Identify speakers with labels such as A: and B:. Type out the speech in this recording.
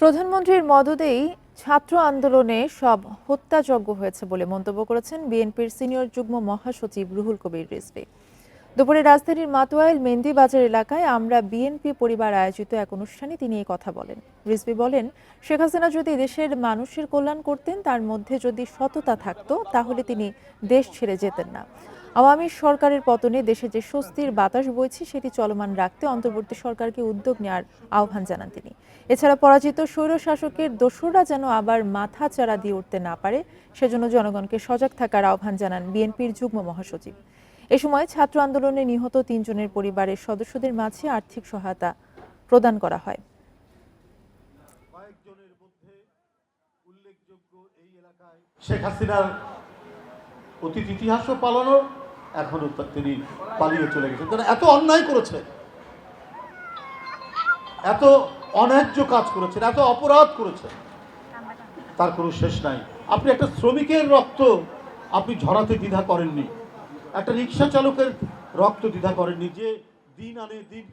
A: প্রধানমন্ত্রীর মদদেই ছাত্র আন্দোলনে সব হত্যাযজ্ঞ হয়েছে বলে মন্তব্য করেছেন বিএনপির সিনিয়র যুগ্ম মহাসচিব রুহুল কবির রিজভী। দুপুরে রাজধানীর মাতোয়াইল মেন্দিবাজার এলাকায় আমরা বিএনপি পরিবার আয়োজিত এক অনুষ্ঠানে তিনি এই কথা বলেন। রিজভী বলেন, শেখ হাসিনা যদি দেশের মানুষের কল্যাণ করতেন, তার মধ্যে যদি সততা থাকতো, তাহলে তিনি দেশ ছেড়ে যেতেন না। আওয়ামী সরকারের পতনে দেশে যে স্বস্তির বাতাস বইছে সেটি চলমান রাখতে অন্তর্বর্তী সরকারকে উদ্যোগ নেওয়ার আহ্বান জানান তিনি। এছাড়া পরাজিত স্বৈর শাসকের দোসররা যেন আবার মাথা চাড়া দিয়ে উঠতে না পারে, সেজন্য জনগণকে সজাগ থাকার আহ্বান জানান বিএনপির যুগ্ম মহাসচিব। এ সময় ছাত্র আন্দোলনে নিহত ৩ জনের পরিবারের সদস্যদের মাঝে আর্থিক সহায়তা প্রদান করা হয়।
B: শেখ হাসিনার অতীত ইতিহাসও পালানো, এখনো তিনি পালিয়ে চলে গেছেন। তারা এত অন্যায় করেছে, এত অন্যায্য কাজ করেছেন, এত অপরাধ করেছেন, তার কোনো শেষ নাই। আপনি একটা শ্রমিকের রক্ত আপনি ঝরাতে দ্বিধা করেননি, একটা রিক্সা চালকের রক্ত দ্বিধা করেননি, যে দিন আনে দিন